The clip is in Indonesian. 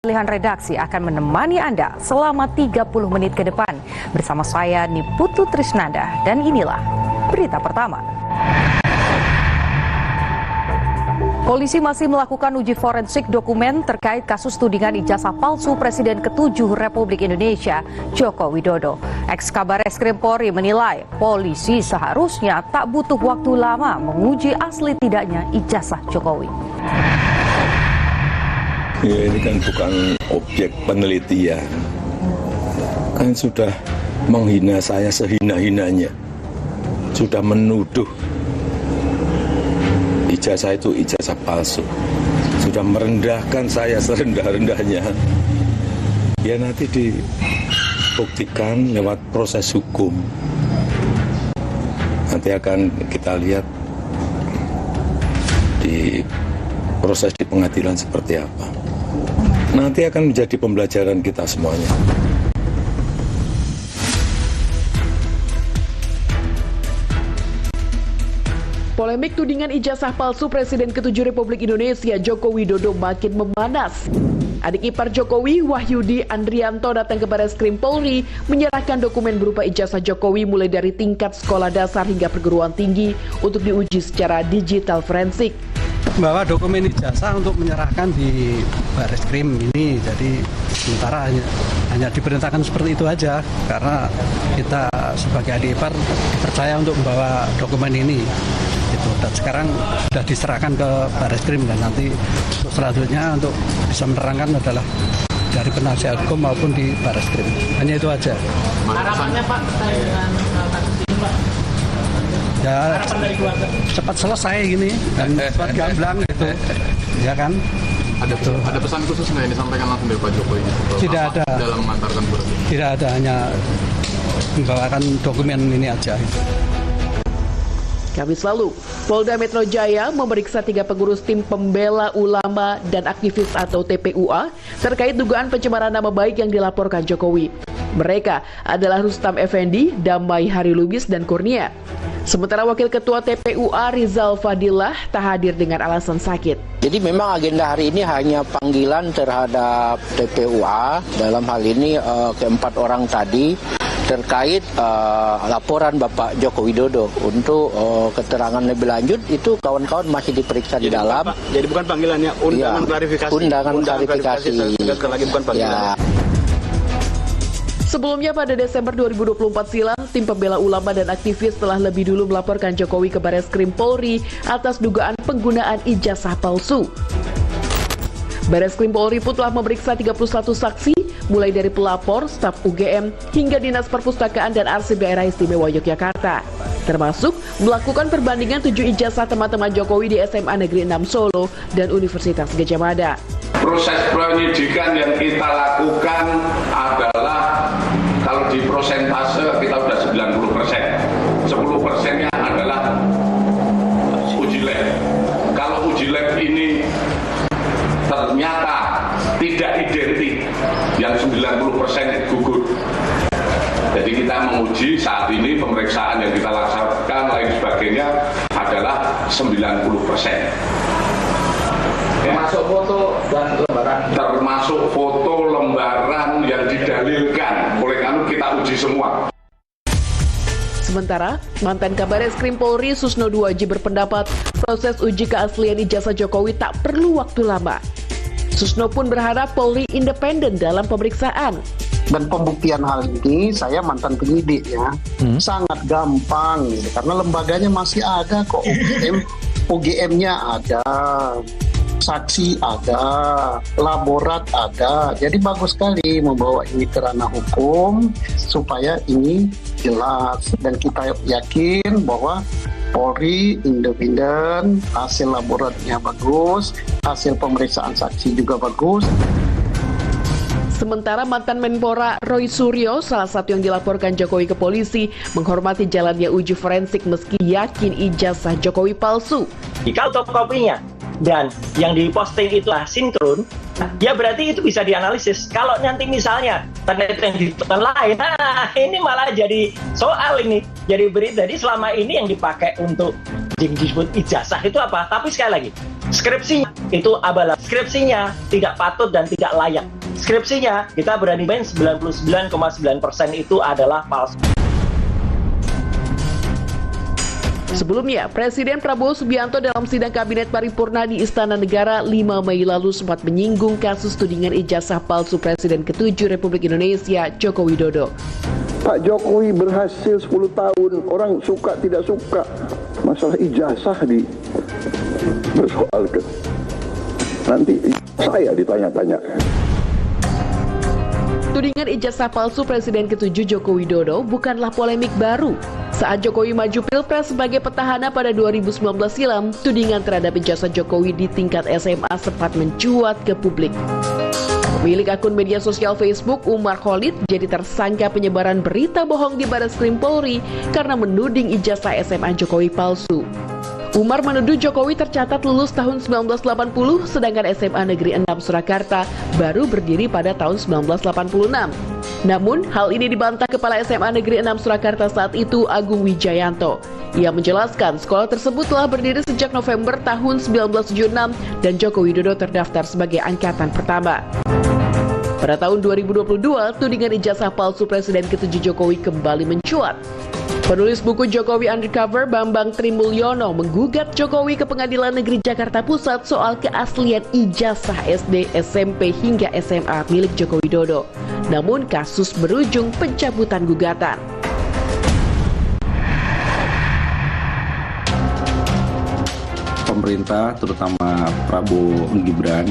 Pilihan redaksi akan menemani Anda selama 30 menit ke depan bersama saya Niputu Trisnanda, dan inilah berita pertama. Polisi masih melakukan uji forensik dokumen terkait kasus tudingan ijazah palsu Presiden ke-7 Republik Indonesia, Joko Widodo. Ex-Kabar Eskrim Polri menilai polisi seharusnya tak butuh waktu lama menguji asli tidaknya ijazah Jokowi. Ya, ini kan bukan objek penelitian, kan sudah menghina saya sehina-hinanya, sudah menuduh ijazah itu ijazah palsu, sudah merendahkan saya serendah-rendahnya. Ya nanti dibuktikan lewat proses hukum, nanti akan kita lihat di proses di pengadilan seperti apa. Nanti akan menjadi pembelajaran kita semuanya. Polemik tudingan ijazah palsu Presiden ke-7 Republik Indonesia Joko Widodo makin memanas. Adik ipar Jokowi, Wahyudi Andrianto, datang ke Barreskrim Polri menyerahkan dokumen berupa ijazah Jokowi mulai dari tingkat sekolah dasar hingga perguruan tinggi untuk diuji secara digital forensik. Bawa dokumen ijazah untuk menyerahkan di Barreskrim ini, jadi sementara hanya diperintahkan seperti itu aja karena kita sebagai adik ipar dipercaya untuk membawa dokumen ini. Dan sekarang sudah diserahkan ke Barreskrim, dan nanti selanjutnya untuk bisa menerangkan adalah dari penasihat hukum maupun di Barreskrim. Hanya itu aja. Harapannya Pak dengan kasus ini Pak? Ya cepat selesai gini dan cepat gamblang gitu, ya kan? Ada pesan khusus nggak yang disampaikan langsung dari Pak Jokowi? Tidak ada. Dalam mengantarkan surat? Tidak ada, hanya membawakan dokumen ini aja. Kamis lalu, Polda Metro Jaya memeriksa 3 pengurus tim pembela ulama dan aktivis atau TPUA terkait dugaan pencemaran nama baik yang dilaporkan Jokowi. Mereka adalah Rustam Effendi, Damai Harilubis, dan Kurnia. Sementara Wakil Ketua TPUA Rizal Fadilah tak hadir dengan alasan sakit. Jadi memang agenda hari ini hanya panggilan terhadap TPUA, dalam hal ini keempat orang tadi, terkait laporan Bapak Joko Widodo. Untuk keterangan lebih lanjut itu kawan-kawan masih diperiksa di dalam. Jadi bukan panggilannya, undangan klarifikasi. Undangan klarifikasi. Lagi bukan panggilan. Ya. Sebelumnya pada Desember 2024 silam, tim pembela ulama dan aktivis telah lebih dulu melaporkan Jokowi ke Barreskrim Polri atas dugaan penggunaan ijazah palsu. Barreskrim Polri pun telah memeriksa 31 saksi, mulai dari pelapor, staf UGM, hingga Dinas Perpustakaan dan Arsip Daerah Istimewa Yogyakarta. Termasuk melakukan perbandingan 7 ijazah teman-teman Jokowi di SMA Negeri 6 Solo dan Universitas Gadjah Mada. Proses penyidikan yang kita lakukan adalah, kalau di prosentase kita sudah 90%. 10%-nya adalah uji lab. Kalau uji lab ini ternyata tidak identik, yang 90% gugur. Jadi kita menguji saat ini, pemeriksaan yang kita laksanakan lain sebagainya adalah 90%. Termasuk foto dan lembaran. Termasuk foto lembaran yang didalilkan. Oleh karena kita uji semua. Sementara, mantan Kabar Eskrim Polri Susno Duaji berpendapat proses uji keaslian ijazah Jokowi tak perlu waktu lama. Susno pun berharap Polri independen dalam pemeriksaan. Dan pembuktian hal ini, saya mantan penyidik ya, sangat gampang gitu, karena lembaganya masih ada kok, UGM-nya ada, saksi ada, laborat ada. Jadi bagus sekali membawa ini ke ranah hukum supaya ini jelas, dan kita yakin bahwa Polri independen, hasil laboratnya bagus, hasil pemeriksaan saksi juga bagus. Sementara mantan Menpora Roy Suryo, salah satu yang dilaporkan Jokowi ke polisi, menghormati jalannya uji forensik meski yakin ijazah Jokowi palsu. Jika fotokopinya dan yang diposting itu sinkron, ya berarti itu bisa dianalisis. Kalau nanti misalnya ternyata yang di tempat lain, nah ini malah jadi soal ini, jadi berita. Jadi selama ini yang dipakai untuk disebut ijazah itu apa? Tapi sekali lagi, skripsinya itu abal. Skripsinya tidak patut dan tidak layak. Skripsinya kita berani main 99,9% itu adalah palsu. Sebelumnya, Presiden Prabowo Subianto dalam sidang Kabinet Paripurna di Istana Negara 5 Mei lalu sempat menyinggung kasus tudingan ijazah palsu Presiden ke-7 Republik Indonesia, Joko Widodo. Pak Jokowi berhasil 10 tahun, orang suka tidak suka, masalah ijazah dipersoalkan. Nanti saya ditanya-tanya. Tudingan ijazah palsu Presiden ke-7 Joko Widodo bukanlah polemik baru. Saat Jokowi maju Pilpres sebagai petahana pada 2019 silam, tudingan terhadap ijazah Jokowi di tingkat SMA sempat mencuat ke publik. Pemilik akun media sosial Facebook Umar Khalid jadi tersangka penyebaran berita bohong di Barreskrim Polri karena menuding ijazah SMA Jokowi palsu. Umar menuduh Jokowi tercatat lulus tahun 1980, sedangkan SMA Negeri 6 Surakarta baru berdiri pada tahun 1986. Namun, hal ini dibantah Kepala SMA Negeri 6 Surakarta saat itu, Agung Wijayanto. Ia menjelaskan sekolah tersebut telah berdiri sejak November tahun 1976 dan Joko Widodo terdaftar sebagai angkatan pertama. Pada tahun 2022, tudingan ijazah palsu Presiden ke-7 Jokowi kembali mencuat. Penulis buku Jokowi Undercover Bambang Trimulyono menggugat Jokowi ke Pengadilan Negeri Jakarta Pusat soal keaslian ijazah SD, SMP hingga SMA milik Joko Widodo. Namun kasus berujung pencabutan gugatan. Pemerintah terutama Prabowo Gibran